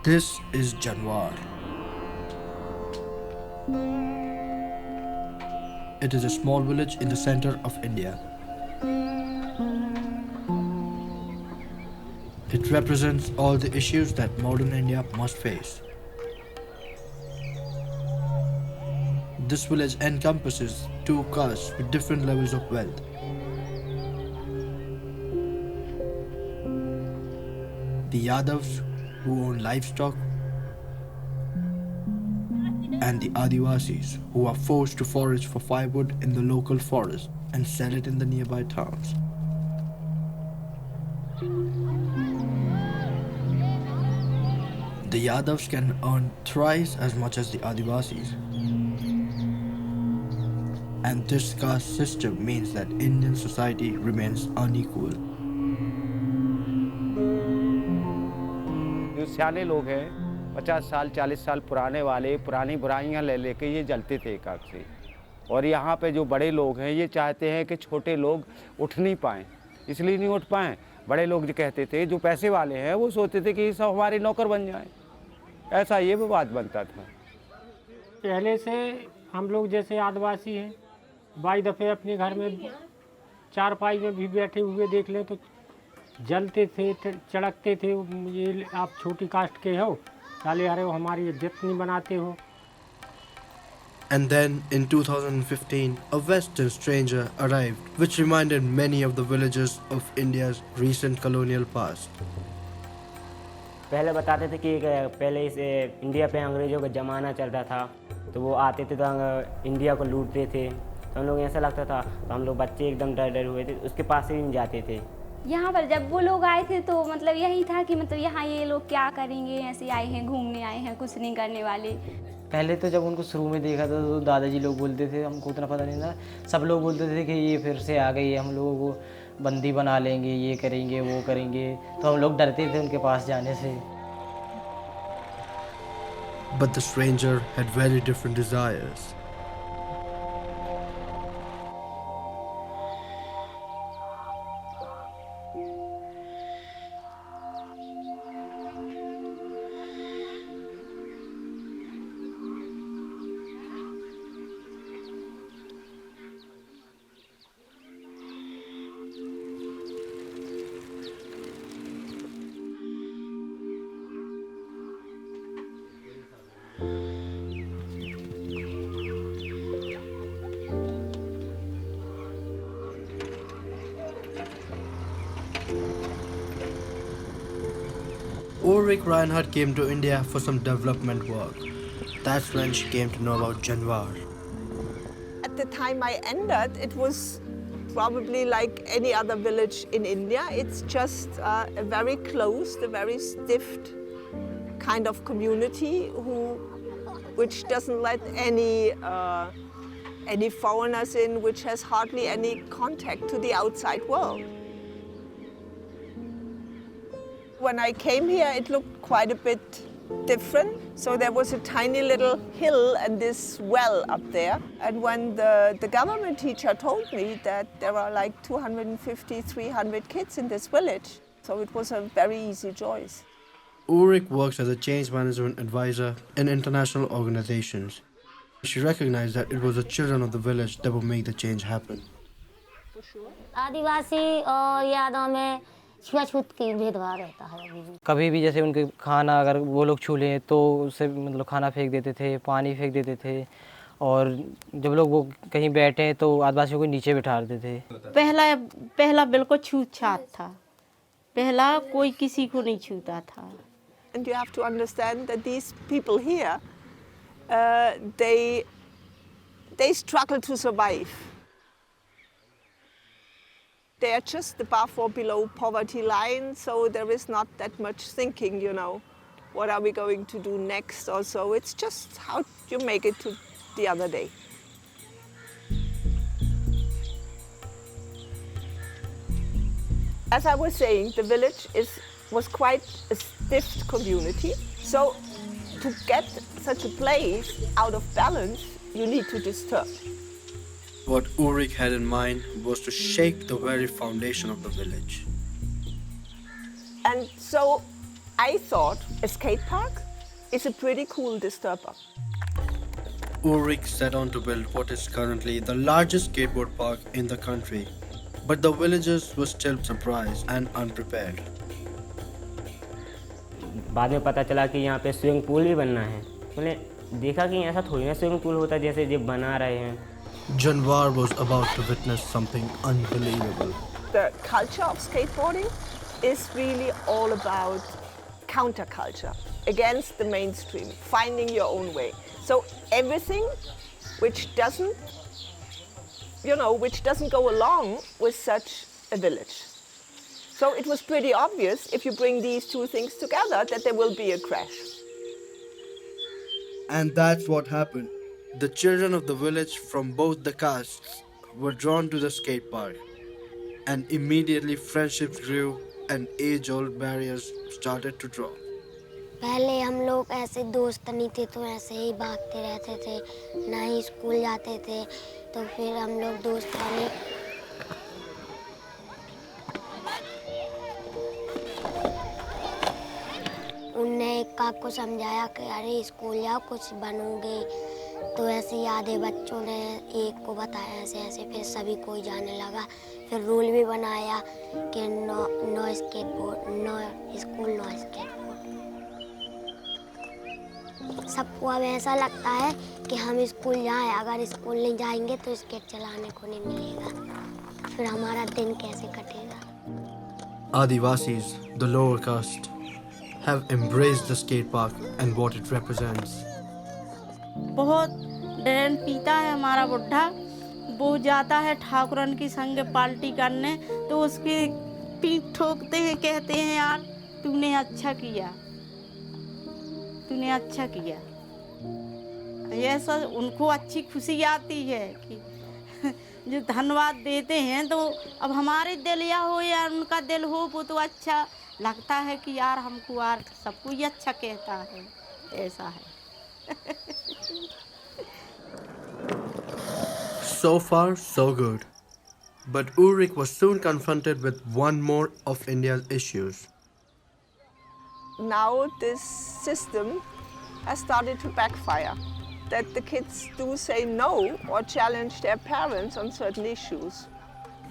This is Janwar. It is a small village in the center of India. It represents all the issues that modern India must face. This village encompasses two castes with different levels of wealth. The Yadavs, who own livestock, and the Adivasis, who are forced to forage for firewood in the local forest and sell it in the nearby towns. The Yadavs can earn thrice as much as the Adivasis. And this caste system means that Indian society remains unequal. जो सियाने लोग हैं 50 साल 40 साल पुराने वाले पुरानी बुराइयां ले लेके ये जलते थे एक आग से। और यहाँ पे जो बड़े लोग हैं ये चाहते हैं कि छोटे लोग उठ नहीं पाएँ, इसलिए नहीं उठ पाएँ। बड़े लोग जो कहते थे, जो पैसे वाले हैं वो सोचते थे कि ये सब हमारे नौकर बन जाएं, ऐसा ये विवाद बनता था। पहले से हम लोग जैसे आदिवासी हैं, बाई दफ़े अपने घर में चारपाई में भी बैठे हुए देख लें तो जलते थे, चड़कते थे। ये आप छोटी कास्ट के हो, साले आ रहे हो, हमारी इज्जत नहीं बनाते हो। And then in 2015, a Western stranger arrived, which reminded many of the villages of India's recent colonial past. पहले बताते थे कि पहले इस इंडिया पे अंग्रेज़ों का ज़माना चल रहा था, तो वो आते थे तो इंडिया को लूटते थे। तो हम लोग ऐसा लगता था, तो हम लोग बच्चे एकदम डर हुए थे, उसके पास से भी नहीं जाते थे। यहाँ पर जब वो लोग आए थे तो मतलब यही था कि मतलब यहाँ ये लोग क्या करेंगे, ऐसे आए हैं घूमने आए हैं, कुछ नहीं करने वाले। पहले तो जब उनको शुरू में देखा था तो दादाजी लोग बोलते थे, हमको उतना पता नहीं था, सब लोग बोलते थे कि ये फिर से आ गई है, हम लोगों को बंदी बना लेंगे, ये करेंगे वो करेंगे, तो हम लोग डरते थे उनके पास जाने से। But the stranger had very different desires. Ulrich Reinhardt came to India for some development work. That's when she came to know about Janwar. At the time I entered, it was probably like any other village in India. It's just a very closed, a very stiff kind of community which doesn't let any foreigners in, which has hardly any contact to the outside world. When I came here, it looked quite a bit different. So there was a tiny little hill and this well up there. And when the government teacher told me that there are like 250, 300 kids in this village, so it was a very easy choice. Ulrich works as a change management advisor in international organizations. She recognized that it was the children of the village that would make the change happen. आदिवासी और यादों में छुआछूत की भेदभाव रहता है अभी भी। कभी भी जैसे उनके खाना अगर वो लोग छू लें तो उससे मतलब खाना फेंक देते थे, पानी फेंक देते थे, और जब लोग वो कहीं बैठे तो आदिवासियों को नीचे बिठा देते थे। पहला बिल्कुल छूत-छात था, पहला कोई किसी को नहीं छूता था। And you have to understand that these people here, they struggle to survive. They are just above or below poverty line, so there is not that much thinking, you know, what are we going to do next or so. It's just how you make it to the other day. As I was saying, the village was quite a stiff community, so to get such a place out of balance, you need to disturb. What Ulrich had in mind was to shake the very foundation of the village. And so I thought a skate park is a pretty cool disturber. Ulrich set on to build what is currently the largest skateboard park in the country. But the villagers were still surprised and unprepared. बाद में पता चला कि यहाँ पे swimming pool भी बनना है। मैंने देखा कि ऐसा थोड़ी ना स्विमिंग पूल होता है जैसे जो बना रहे हैं। Janwar was about to witness something unbelievable. The culture of skateboarding is really all about counterculture, against the mainstream, finding your own way. So everything which doesn't go along with such a village. So it was pretty obvious if you bring these two things together that there will be a crash. And that's what happened. The children of the village from both the castes were drawn to the skate park. And immediately friendships grew and age-old barriers started to drop. पहले हम लोग ऐसे दोस्त नहीं थे तो ऐसे ही भागते रहते थे, ना ही स्कूल जाते थे। तो फिर हम लोग दोस्त बने। उनने एक काक को समझाया कि अरे स्कूल जाओ कुछ बनोगे। तो ऐसे ही आधे बच्चों ने एक को बताया ऐसे ऐसे, फिर सभी कोई जाने लगा। फिर रूल भी बनाया कि no skateboard, no school, no skateboard. सबको अब ऐसा लगता है कि हम स्कूल जाएं, अगर स्कूल नहीं जाएंगे तो स्केट चलाने को नहीं मिलेगा। फिर हमारा दिन कैसे कटेगा? Adivasis, the lower caste, have embraced the skate park and what it represents. बहुत ड्रेन पीता है हमारा बुढ़ा। वो जाता है ठाकुरन की संग पार्टी करने तो उसकी पीठ ठोकते हैं, कहते हैं यार तूने अच्छा किया, तूने अच्छा किया। ये सब उनको अच्छी खुशी आती है कि जो धन्यवाद देते हैं। तो अब हमारे दिल या हो या उनका दिल हो वो तो अच्छा लगता है कि यार हमको यार सबको ही अच्छा कहता है, ऐसा है। So far, so good. But Ulrich was soon confronted with one more of India's issues. Now this system has started to backfire. That the kids do say no or challenge their parents on certain issues.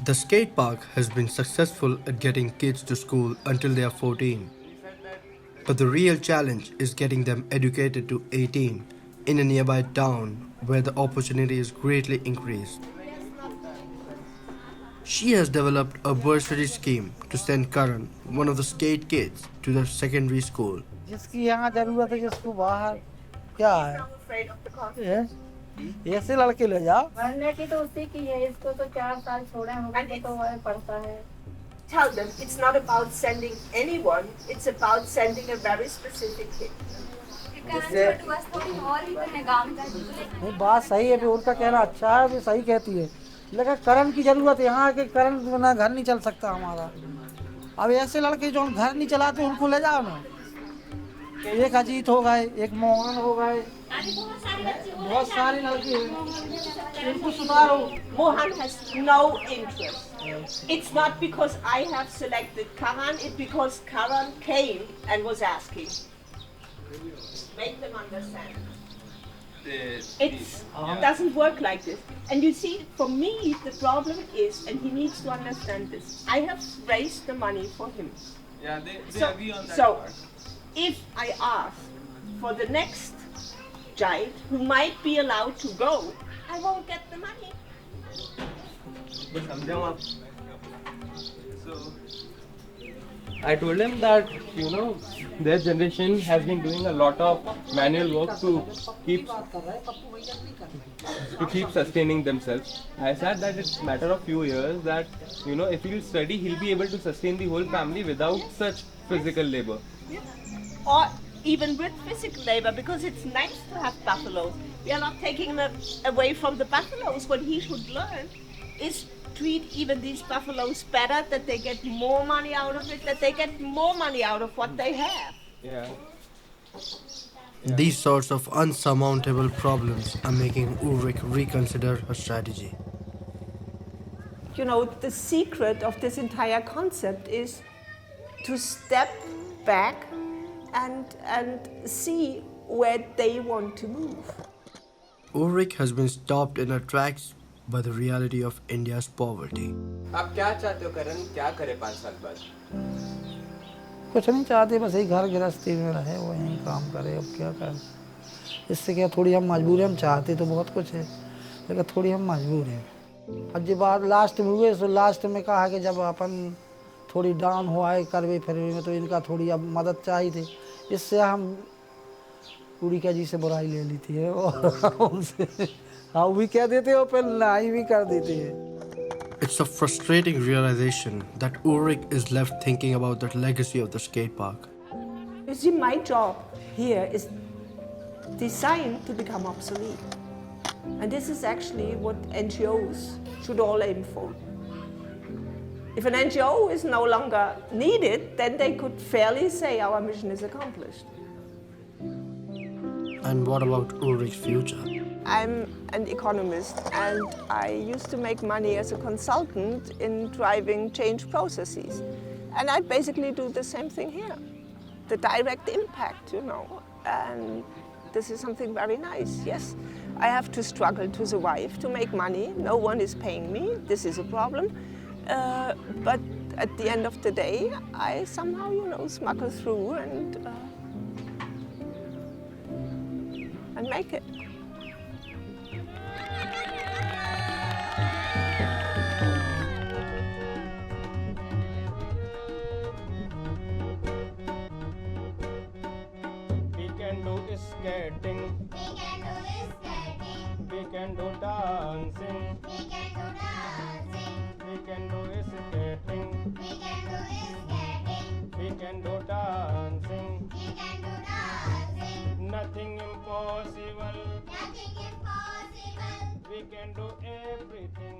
The skate park has been successful at getting kids to school until they are 14. But the real challenge is getting them educated to 18 in a nearby town where the opportunity is greatly increased. She has developed a bursary scheme to send Karan, one of the skate kids, to the secondary school. जिसकी यहाँ जरूरत है जिसको बाहर क्या है, ऐसे लड़के ले जाओ। पढ़ने की तो उसी की है, इसको तो 4 साल छोड़े होंगे तो वह पढ़ता है। Tell them it's not about sending anyone, it's about sending a very specific kid. नहीं बात सही है, उनका कहना अच्छा है, भी सही कहती है। लेकिन करण की जरूरत है यहाँ के, करण बिना घर नहीं चल सकता हमारा। अब ऐसे लड़के जो घर नहीं चलाते उनको ले जाओ ना। एक अजीत हो गए, एक मोहन हो गए, बहुत सारे लड़के हैं, इनको सुधारो। Mohan has no interest. It's not because I have selected Karan, it's because Karan came and was asking. Make them understand. It doesn't work like this. And you see, for me, the problem is, and he needs to understand this, I have raised the money for him. Yeah, they agree on that So, part. if I ask for the next child who might be allowed to go, I won't get the money. So I told him that their generation has been doing a lot of manual work to keep sustaining themselves. I said that it's a matter of few years that if he'll study, he'll be able to sustain the whole family without such physical labor. Or even with physical labor, because it's nice to have buffaloes. We are not taking them away from the buffaloes. What he should learn is treat even these buffaloes better, that they get more money out of it, that they get more money out of what they have. Yeah. These sorts of unsurmountable problems are making Ulrich reconsider her strategy. The secret of this entire concept is to step back and see where they want to move. Ulrich has been stopped in her tracks by the reality of India's poverty. आप क्या चाहते हो करण, क्या करे 5 साल बाद? कुछ नहीं चाहते, बस यही घर गृहस्थी में रहे, वो यहीं काम करे। अब क्या करें, इससे क्या थोड़ी हम मजबूर हैं। हम चाहते तो बहुत कुछ है, लेकिन थोड़ी हम मजबूर हैं। अब जो बात लास्ट में हुए, तो लास्ट में कहा कि जब अपन थोड़ी डाउन हुआ है करवे फिरवे में, तो इनका थोड़ी अब मदद चाहिए थी। इससे हम उड़ीका जी से बुराई ले ली थी और उनसे हाँ भी कह देते हो, फिर नहीं भी कर देते हैं। It's a frustrating realization that Ulrich is left thinking about the legacy of the skate park. You see, my job here is designed to become obsolete. And this is actually what NGOs should all aim for. If an NGO is no longer needed, then they could fairly say our mission is accomplished. And what about Ulrich's future? I'm an economist and I used to make money as a consultant in driving change processes. And I basically do the same thing here. The direct impact, you know. And this is something very nice, yes. I have to struggle to survive, to make money. No one is paying me. This is a problem. But at the end of the day, I somehow, you know, smuggle through and make it. We can do skating. We can do dancing. We can do skating. We can do dancing. Nothing impossible. We can do everything.